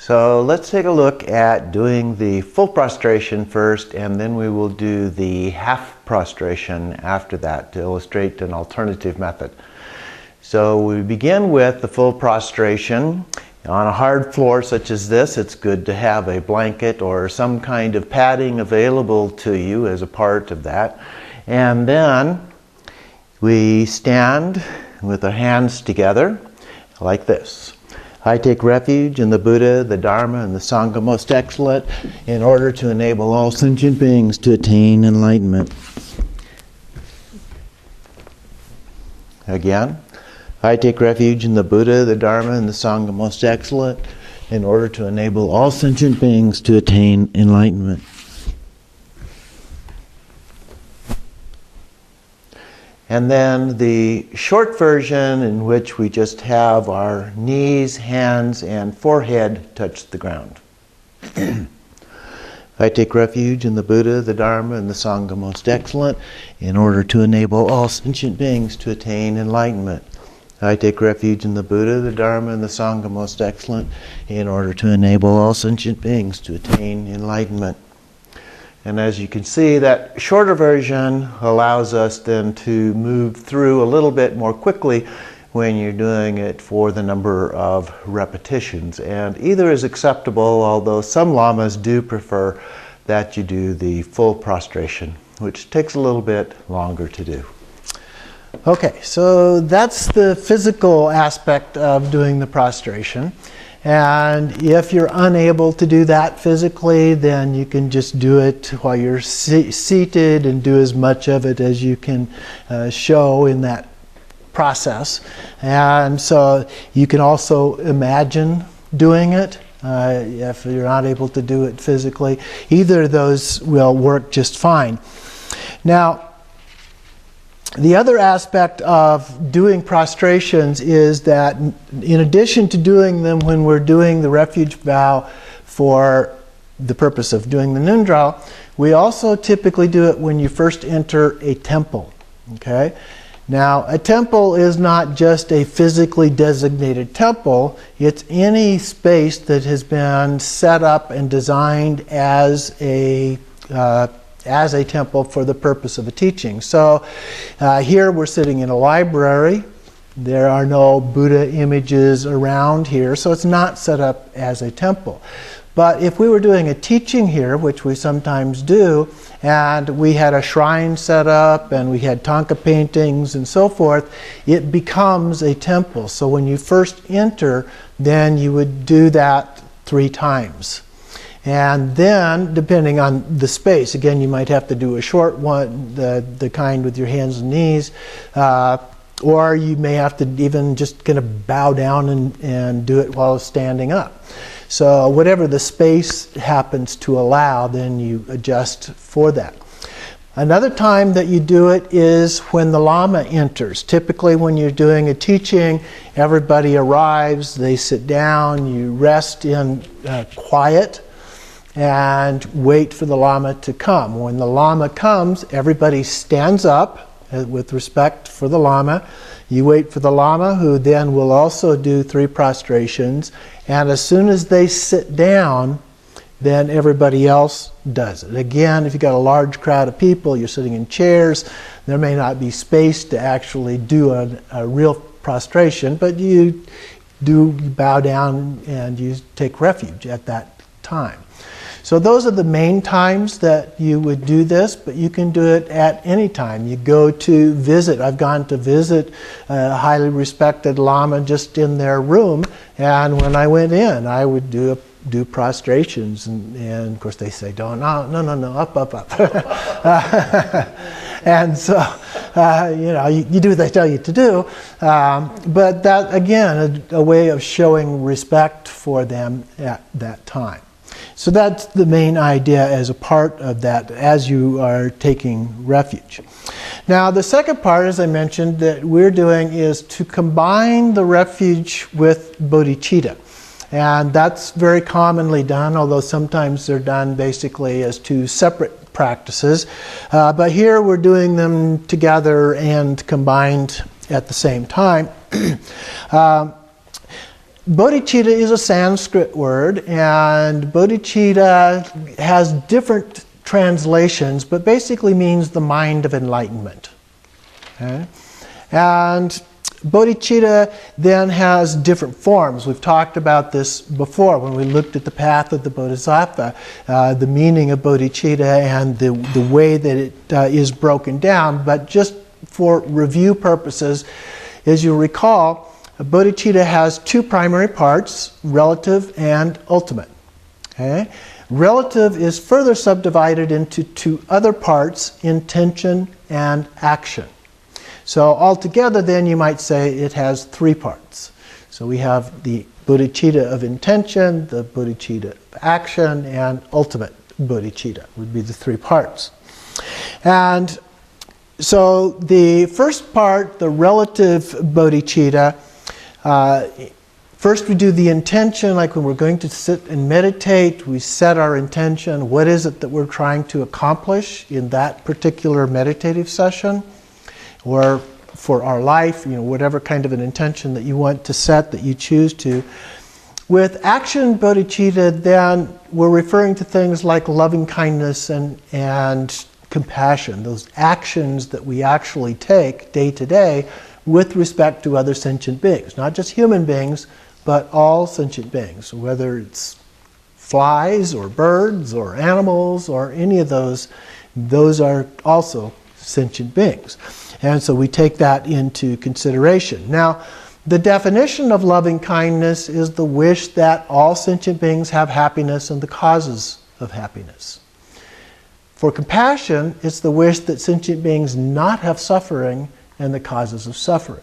So let's take a look at doing the full prostration first, and then we will do the half prostration after that to illustrate an alternative method. So we begin with the full prostration. On a hard floor such as this, it's good to have a blanket or some kind of padding available to you as a part of that. And then we stand with our hands together like this. I take refuge in the Buddha, the Dharma, and the Sangha most excellent in order to enable all sentient beings to attain enlightenment. Again. I take refuge in the Buddha, the Dharma, and the Sangha most excellent in order to enable all sentient beings to attain enlightenment. And then the short version in which we just have our knees, hands, and forehead touch the ground. I take refuge in the Buddha, the Dharma, and the Sangha most excellent in order to enable all sentient beings to attain enlightenment. I take refuge in the Buddha, the Dharma, and the Sangha most excellent in order to enable all sentient beings to attain enlightenment. And as you can see, that shorter version allows us then to move through a little bit more quickly when you're doing it for the number of repetitions. And either is acceptable, although some lamas do prefer that you do the full prostration, which takes a little bit longer to do. Okay, so that's the physical aspect of doing the prostration. And if you're unable to do that physically, then you can just do it while you're seated and do as much of it as you can show in that process. And so you can also imagine doing it if you're not able to do it physically. Either of those will work just fine. Now, the other aspect of doing prostrations is that in addition to doing them when we're doing the refuge vow for the purpose of doing the Nundral, we also typically do it when you first enter a temple. Okay? Now, a temple is not just a physically designated temple, it's any space that has been set up and designed as a temple for the purpose of a teaching. So here we're sitting in a library. There are no Buddha images around here, so it's not set up as a temple. But if we were doing a teaching here, which we sometimes do, and we had a shrine set up and we had Thangka paintings and so forth, it becomes a temple. So when you first enter, then you would do that 3 times. And then, depending on the space, again, you might have to do a short one, the kind with your hands and knees, or you may have to even just kind of bow down and do it while standing up. So whatever the space happens to allow, then you adjust for that. Another time that you do it is when the Lama enters. Typically when you're doing a teaching, everybody arrives, they sit down, you rest in quiet, and wait for the Lama to come. When the Lama comes, everybody stands up with respect for the Lama. You wait for the Lama, who then will also do 3 prostrations. And as soon as they sit down, then everybody else does it. Again, if you've got a large crowd of people, you're sitting in chairs, there may not be space to actually do a real prostration, but you bow down and you take refuge at that time. So those are the main times that you would do this, but you can do it at any time. You go to visit. I've gone to visit a highly respected Lama just in their room, and when I went in, I would do prostrations, and of course they say, no, up. And so, you do what they tell you to do, but that, again, a way of showing respect for them at that time. So that's the main idea as a part of that as you are taking refuge. Now the second part, as I mentioned, that we're doing is to combine the refuge with bodhicitta. And that's very commonly done, although sometimes they're done basically as 2 separate practices. But here we're doing them together and combined at the same time. Bodhicitta is a Sanskrit word, and bodhicitta has different translations, but basically means the mind of enlightenment. Okay? And bodhicitta then has different forms. We've talked about this before when we looked at the path of the Bodhisattva, the meaning of bodhicitta and the way that it is broken down. But just for review purposes, as you recall, bodhicitta has two primary parts, relative and ultimate. Okay? Relative is further subdivided into two other parts, intention and action. So altogether then you might say it has three parts. So we have the bodhicitta of intention, the bodhicitta of action, and ultimate bodhicitta would be the three parts. And so the first part, the relative bodhicitta, first we do the intention, like when we're going to sit and meditate, we set our intention. What is it that we're trying to accomplish in that particular meditative session? Or for our life, whatever kind of an intention that you want to set, that you choose to. With action bodhicitta, then we're referring to things like loving kindness and compassion, those actions that we actually take day to day with respect to other sentient beings, not just human beings, but all sentient beings, whether it's flies or birds or animals or any of those are also sentient beings. And so we take that into consideration. Now, the definition of loving kindness is the wish that all sentient beings have happiness and the causes of happiness. For compassion, it's the wish that sentient beings not have suffering and the causes of suffering.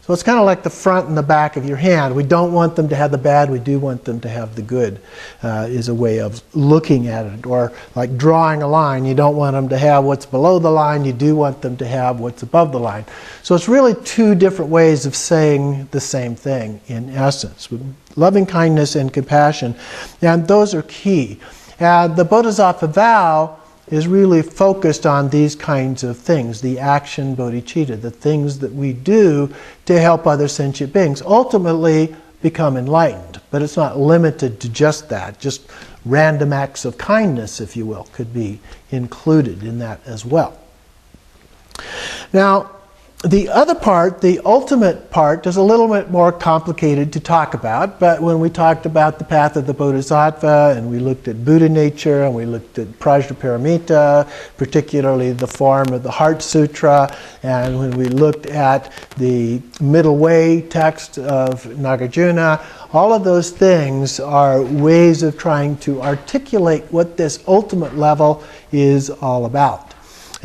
So it's kind of like the front and the back of your hand. We don't want them to have the bad, we do want them to have the good, is a way of looking at it. Or like drawing a line, you don't want them to have what's below the line, you do want them to have what's above the line. So it's really two different ways of saying the same thing in essence. Loving kindness and compassion, and those are key. And the Bodhisattva vow is really focused on these kinds of things, the action bodhicitta, the things that we do to help other sentient beings ultimately become enlightened. But it's not limited to just that. Just random acts of kindness, if you will, could be included in that as well. Now, the other part, the ultimate part, is a little bit more complicated to talk about, but when we talked about the path of the Bodhisattva, and we looked at Buddha nature, and we looked at Prajnaparamita, particularly the form of the Heart Sutra, and when we looked at the Middle Way text of Nagarjuna, all of those things are ways of trying to articulate what this ultimate level is all about.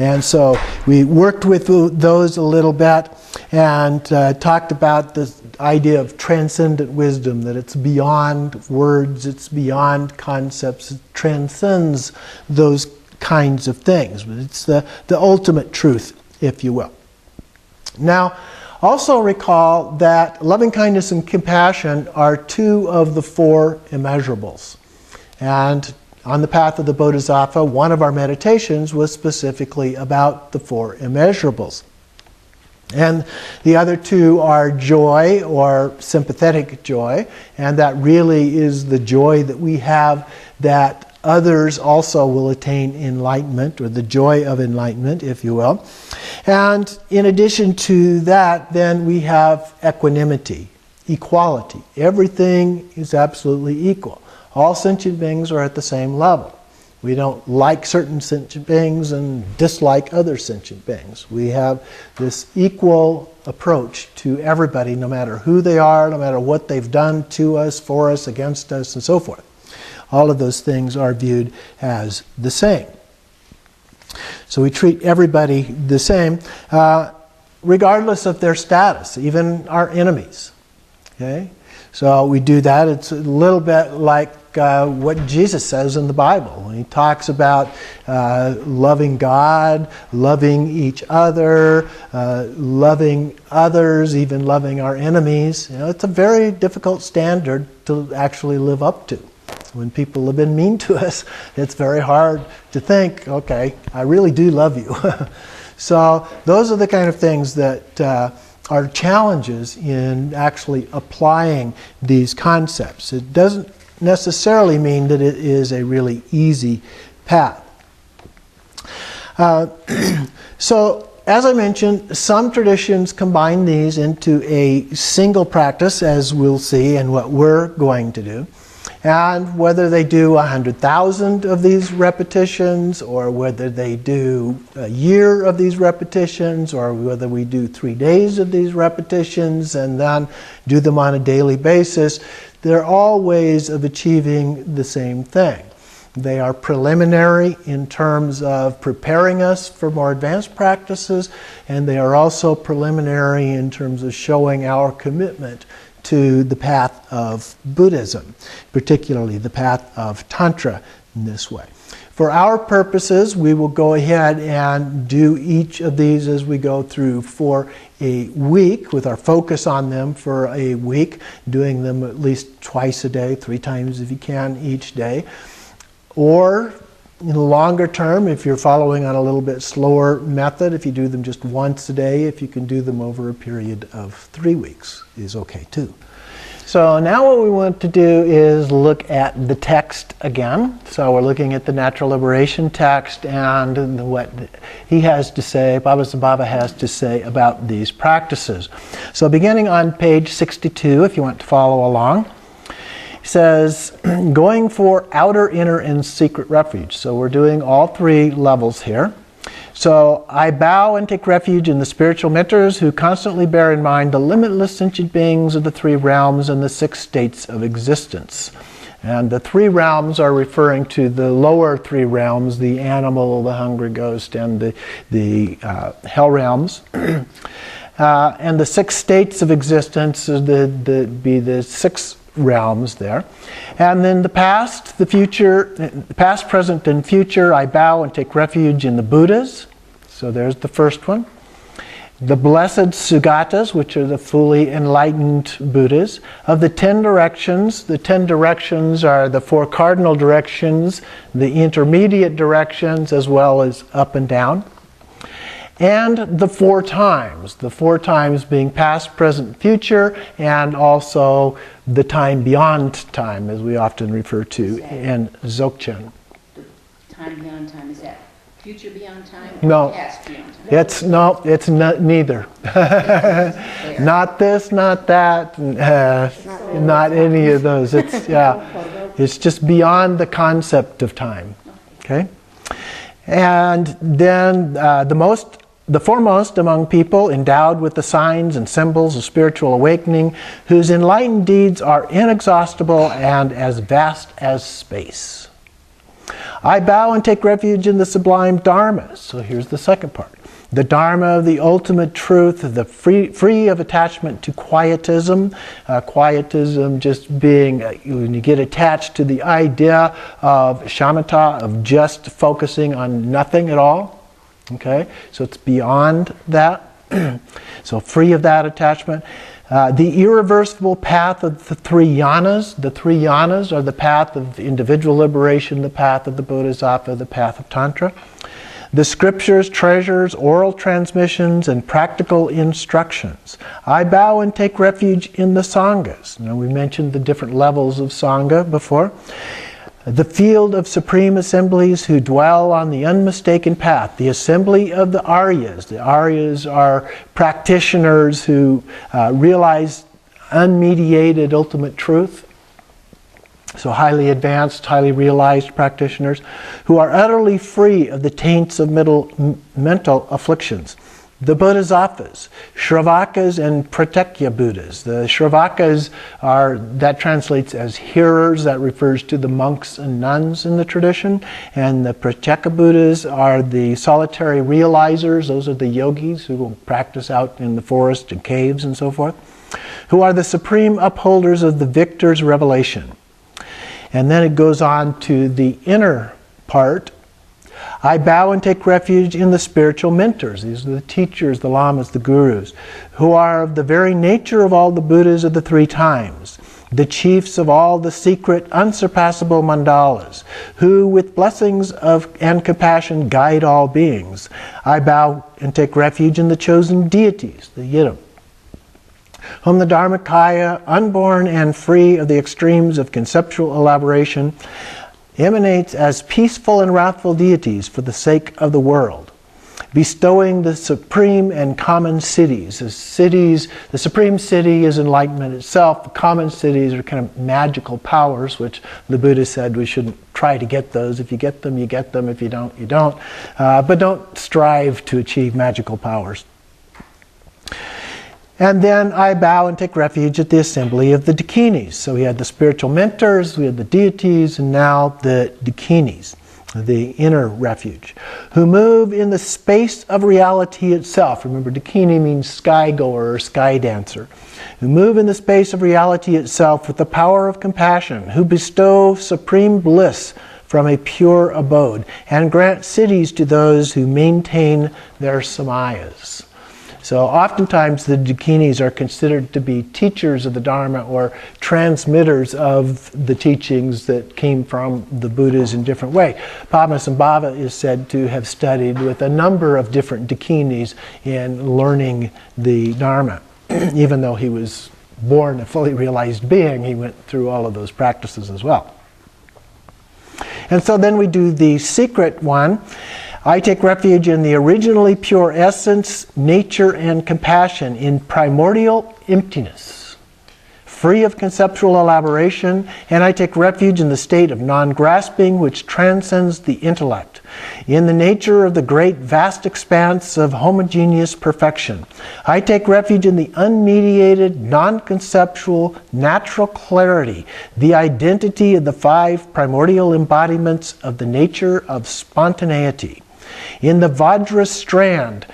And so we worked with those a little bit and talked about this idea of transcendent wisdom, that it's beyond words, it's beyond concepts, it transcends those kinds of things. But it's the ultimate truth, if you will. Now, also recall that loving kindness and compassion are two of the four immeasurables. And on the path of the Bodhisattva, one of our meditations was specifically about the four immeasurables. And the other two are joy, or sympathetic joy, and that really is the joy that we have that others also will attain enlightenment, or the joy of enlightenment, if you will. And in addition to that, then we have equanimity, equality. Everything is absolutely equal. All sentient beings are at the same level. We don't like certain sentient beings and dislike other sentient beings. We have this equal approach to everybody, no matter who they are, no matter what they've done to us, for us, against us, and so forth. All of those things are viewed as the same. So we treat everybody the same, regardless of their status, even our enemies. Okay? So we do that. It's a little bit like what Jesus says in the Bible when he talks about loving God, loving each other, loving others, even loving our enemies. It's a very difficult standard to actually live up to. When people have been mean to us, it's very hard to think, okay, I really do love you. So those are the kind of things that are challenges in actually applying these concepts. It doesn't necessarily mean that it is a really easy path. So, as I mentioned, some traditions combine these into a single practice, as we'll see and what we're going to do. And whether they do 100,000 of these repetitions, or whether they do a year of these repetitions, or whether we do 3 days of these repetitions and then do them on a daily basis, they're all ways of achieving the same thing. They are preliminary in terms of preparing us for more advanced practices, and they are also preliminary in terms of showing our commitment to the path of Buddhism, particularly the path of Tantra in this way. For our purposes, we will go ahead and do each of these as we go through for a week, with our focus on them for a week, doing them at least twice a day, 3 times if you can each day. Or in the longer term, if you're following on a little bit slower method, if you do them just once a day, if you can do them over a period of 3 weeks, is okay too. So now what we want to do is look at the text again. So we're looking at the Natural Liberation text and what he has to say, Bhavasambhava has to say about these practices. So beginning on page 62, if you want to follow along, says, going for outer, inner, and secret refuge. So we're doing all 3 levels here. So I bow and take refuge in the spiritual mentors who constantly bear in mind the limitless sentient beings of the 3 realms and the 6 states of existence. And the 3 realms are referring to the lower 3 realms, the animal, the hungry ghost, and the hell realms. And the 6 states of existence would be the 6 realms there. And then the past, the future, past, present, and future, I bow and take refuge in the Buddhas. So there's the first one. The blessed Sugatas, which are the fully enlightened Buddhas. Of the 10 directions, the 10 directions are the 4 cardinal directions, the intermediate directions, as well as up and down. And the 4 times being past, present, future, and also the time beyond time, as we often refer to in Dzogchen. Time beyond time, is that future beyond time? No, past beyond time? it's neither. Not this, not that, not any of those. It's just beyond the concept of time. Okay, and then the foremost among people endowed with the signs and symbols of spiritual awakening, whose enlightened deeds are inexhaustible and as vast as space. I bow and take refuge in the sublime Dharma. So here's the second part. The Dharma of the ultimate truth, the free of attachment to quietism. Quietism just being, when you get attached to the idea of shamatha, of just focusing on nothing at all. Okay, so it's beyond that. So free of that attachment. The irreversible path of the 3 yanas. The 3 yanas are the path of individual liberation, the path of the Bodhisattva, the path of Tantra. The scriptures, treasures, oral transmissions, and practical instructions. I bow and take refuge in the sanghas. Now we mentioned the different levels of sangha before. The field of supreme assemblies who dwell on the unmistaken path, the assembly of the Aryas. The Aryas are practitioners who realize unmediated ultimate truth. So highly advanced, highly realized practitioners who are utterly free of the taints of mental afflictions. The Bodhisattvas, Shravakas and Pratyekya Buddhas. The Shravakas that translates as hearers, that refers to the monks and nuns in the tradition. And the Pratyekya Buddhas are the solitary realizers, those are the yogis who will practice out in the forest and caves and so forth, who are the supreme upholders of the victor's revelation. And then it goes on to the inner part. I bow and take refuge in the spiritual mentors. These are the teachers, the lamas, the gurus, who are of the very nature of all the Buddhas of the 3 times, the chiefs of all the secret, unsurpassable mandalas, who with blessings and compassion guide all beings. I bow and take refuge in the chosen deities, the Yidam. whom the Dharmakaya, unborn and free of the extremes of conceptual elaboration, emanates as peaceful and wrathful deities for the sake of the world, bestowing the supreme and common cities. The supreme city is enlightenment itself. The common cities are kind of magical powers, which the Buddha said we shouldn't try to get those. If you get them, you get them. If you don't, you don't. But don't strive to achieve magical powers. And then I bow and take refuge at the assembly of the dakinis. So we had the spiritual mentors, we had the deities, and now the dakinis, the inner refuge, who move in the space of reality itself. Remember, dakini means sky goer or sky dancer. Who move in the space of reality itself with the power of compassion, who bestow supreme bliss from a pure abode, and grant cities to those who maintain their samayas. So oftentimes the dakinis are considered to be teachers of the Dharma or transmitters of the teachings that came from the Buddhas in different ways. Padmasambhava is said to have studied with a number of different dakinis in learning the Dharma. Even though he was born a fully realized being, he went through all of those practices as well. And so then we do the secret one. I take refuge in the originally pure essence, nature, and compassion, in primordial emptiness, free of conceptual elaboration, and I take refuge in the state of non-grasping which transcends the intellect, in the nature of the great vast expanse of homogeneous perfection. I take refuge in the unmediated, non-conceptual, natural clarity, the identity of the 5 primordial embodiments of the nature of spontaneity. In the Vajra strand,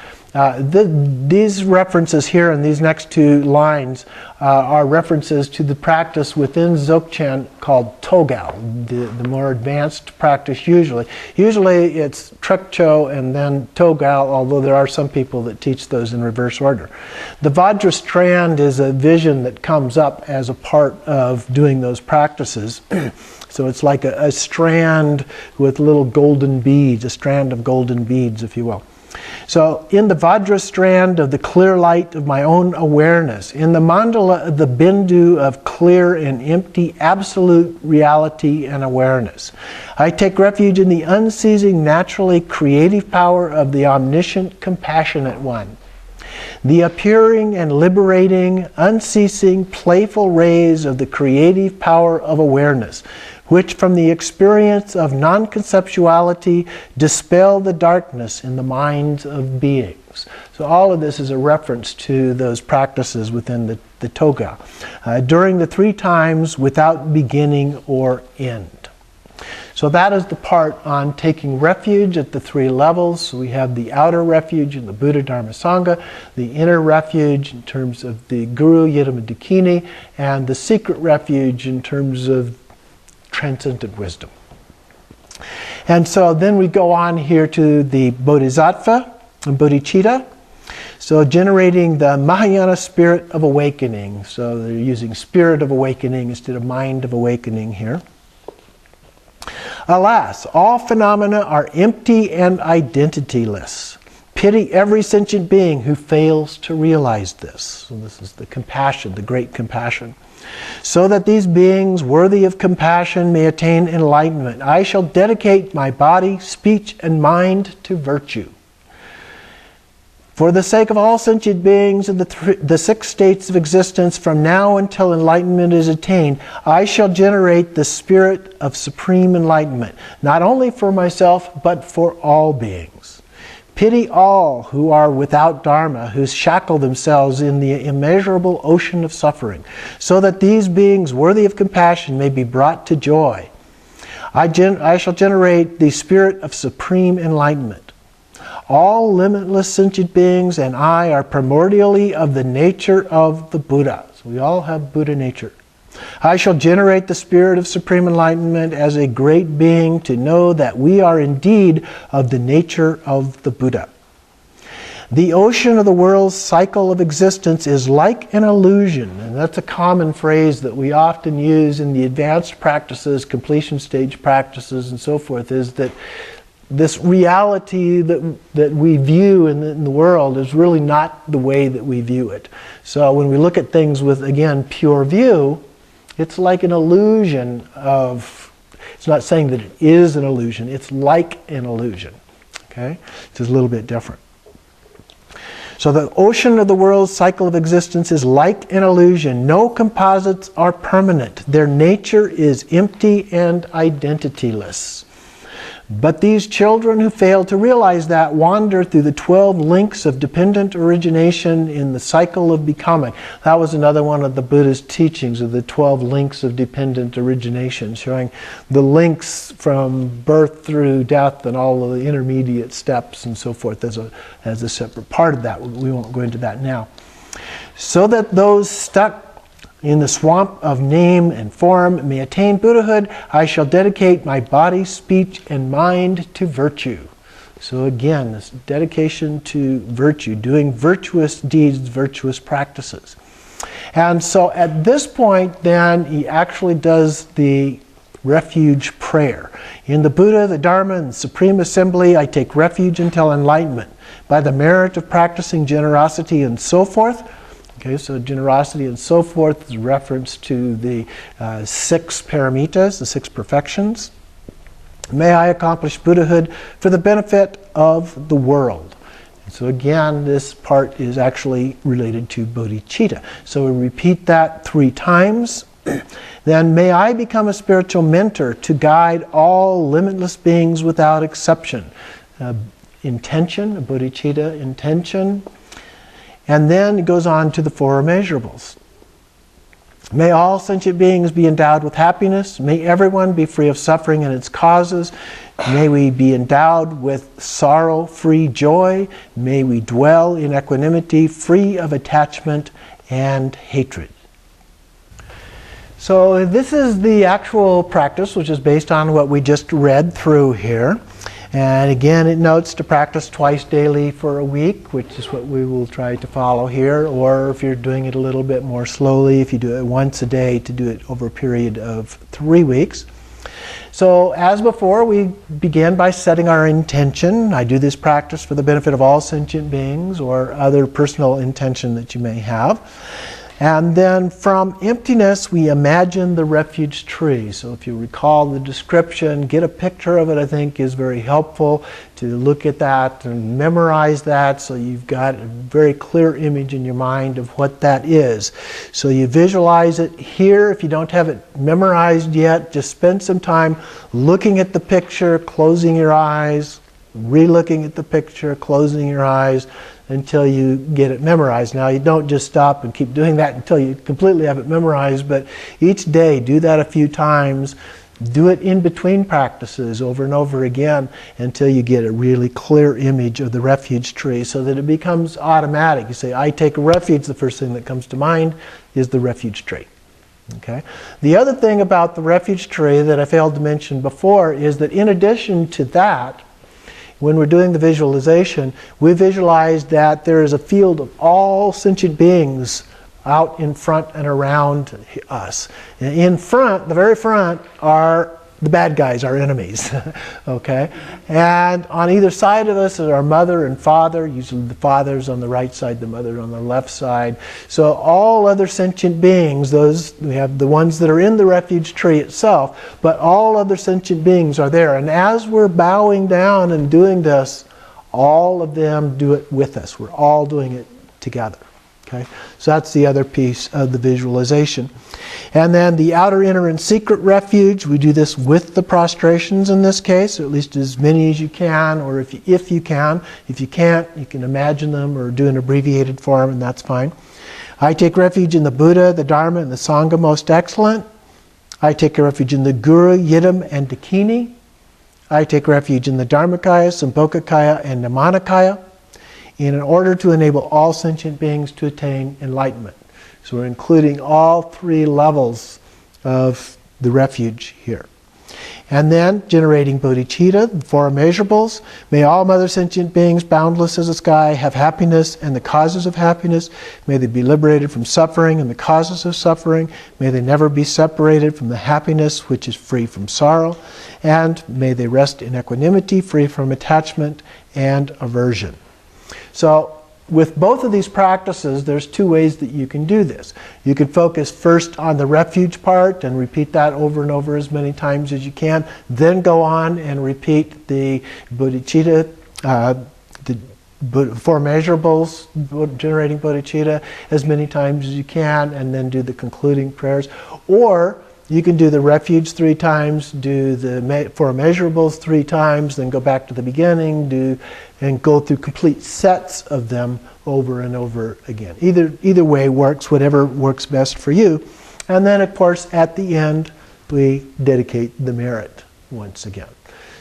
these references here in these next 2 lines are references to the practice within Dzogchen called Togao, the more advanced practice usually. Usually it's Trekcho and then Togao, although there are some people that teach those in reverse order. The Vajra strand is a vision that comes up as a part of doing those practices. So it's like a strand with little golden beads, a strand of golden beads, if you will. So in the Vajra strand of the clear light of my own awareness, in the mandala of the bindu of clear and empty absolute reality and awareness, I take refuge in the unceasing, naturally creative power of the omniscient, compassionate one. The appearing and liberating, unceasing, playful rays of the creative power of awareness, which from the experience of non-conceptuality dispel the darkness in the minds of beings. So all of this is a reference to those practices within the Toga. During the 3 times without beginning or end. So that is the part on taking refuge at the 3 levels. So we have the outer refuge in the Buddha, Dharma, Sangha, the inner refuge in terms of the Guru, Yidam, and Dakini, and the secret refuge in terms of transcendent wisdom. And so then we go on here to the Bodhisattva and Bodhicitta. So generating the Mahayana spirit of awakening. So they're using spirit of awakening instead of mind of awakening here. Alas, all phenomena are empty and identityless. Pity every sentient being who fails to realize this. So this is the compassion, the great compassion. So that these beings worthy of compassion may attain enlightenment, I shall dedicate my body, speech, and mind to virtue. For the sake of all sentient beings in the 6 states of existence, from now until enlightenment is attained, I shall generate the spirit of supreme enlightenment, not only for myself, but for all beings. Pity all who are without Dharma, who shackle themselves in the immeasurable ocean of suffering, so that these beings worthy of compassion may be brought to joy. I shall generate the spirit of supreme enlightenment. All limitless sentient beings and I are primordially of the nature of the Buddha. So we all have Buddha nature. I shall generate the spirit of supreme enlightenment as a great being to know that we are indeed of the nature of the Buddha. The ocean of the world's cycle of existence is like an illusion, and that's a common phrase that we often use in the advanced practices, completion stage practices and so forth, is that this reality that we view in the world is really not the way that we view it. So when we look at things with, again, pure view, it's like an illusion of, it's not saying that it is an illusion, it's like an illusion. Okay? It's a little bit different. So the ocean of the world's cycle of existence is like an illusion. No composites are permanent. Their nature is empty and identityless. But these children who fail to realize that wander through the 12 links of dependent origination in the cycle of becoming. That was another one of the Buddha's teachings, of the 12 links of dependent origination, showing the links from birth through death and all of the intermediate steps and so forth as a separate part of that. We won't go into that now. So that those stuck in the swamp of name and form may attain Buddhahood, I shall dedicate my body, speech, and mind to virtue. So again, this dedication to virtue, doing virtuous deeds, virtuous practices. And so at this point, then, he actually does the refuge prayer. In the Buddha, the Dharma, and the Supreme Assembly, I take refuge until enlightenment. By the merit of practicing generosity and so forth. Okay, so generosity and so forth is a reference to the 6 paramitas, the 6 perfections. May I accomplish Buddhahood for the benefit of the world. And so again, this part is actually related to bodhicitta. So we repeat that 3 times. Then may I become a spiritual mentor to guide all limitless beings without exception. Intention, bodhicitta intention. And then it goes on to the 4 immeasurables. May all sentient beings be endowed with happiness. May everyone be free of suffering and its causes. May we be endowed with sorrow-free joy. May we dwell in equanimity, free of attachment and hatred. So this is the actual practice, which is based on what we just read through here. And again, it notes to practice twice daily for a week, which is what we will try to follow here. Or if you're doing it a little bit more slowly, if you do it once a day, to do it over a period of 3 weeks. So as before, we begin by setting our intention. I do this practice for the benefit of all sentient beings, or other personal intention that you may have. And then from emptiness, we imagine the refuge tree. So if you recall the description, get a picture of it, I think is very helpful to look at that and memorize that, so you've got a very clear image in your mind of what that is. So you visualize it here. If you don't have it memorized yet, just spend some time looking at the picture, closing your eyes, re-looking at the picture, closing your eyes, until you get it memorized. Now, you don't just stop and keep doing that until you completely have it memorized, but each day do that a few times. Do it in between practices over and over again until you get a really clear image of the refuge tree, so that it becomes automatic. You say, I take a refuge, the first thing that comes to mind is the refuge tree. Okay? The other thing about the refuge tree that I failed to mention before is that in addition to that, when we're doing the visualization, we visualize that there is a field of all sentient beings out in front and around us. In front, the very front, are the bad guys, our enemies. Okay? And on either side of us is our mother and father. Usually the father's on the right side, the mother on the left side. So all other sentient beings, those we have the ones that are in the refuge tree itself, but all other sentient beings are there. And as we're bowing down and doing this, all of them do it with us. We're all doing it together. Okay? So that's the other piece of the visualization. And then the outer, inner, and secret refuge, we do this with the prostrations in this case, or at least as many as you can, or if you can. If you can't, you can imagine them or do an abbreviated form, and that's fine. I take refuge in the Buddha, the Dharma, and the Sangha most excellent. I take refuge in the Guru, Yidam, and Dakini. I take refuge in the Dharmakaya, Sambhogakaya, and Namanikaya, in order to enable all sentient beings to attain enlightenment. So we're including all 3 levels of the refuge here. And then generating bodhicitta, the four immeasurables. May all mother sentient beings, boundless as the sky, have happiness and the causes of happiness. May they be liberated from suffering and the causes of suffering. May they never be separated from the happiness which is free from sorrow. And may they rest in equanimity, free from attachment and aversion. So, with both of these practices, there's two ways that you can do this. You can focus first on the refuge part and repeat that over and over as many times as you can. Then go on and repeat the bodhicitta, the four measurables, generating bodhicitta, as many times as you can, and then do the concluding prayers. Or you can do the refuge 3 times, do the four measurables 3 times, then go back to the beginning, and go through complete sets of them over and over again. Either way works, whatever works best for you. And then, of course, at the end, we dedicate the merit once again.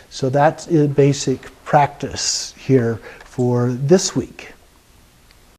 So that's a basic practice here for this week.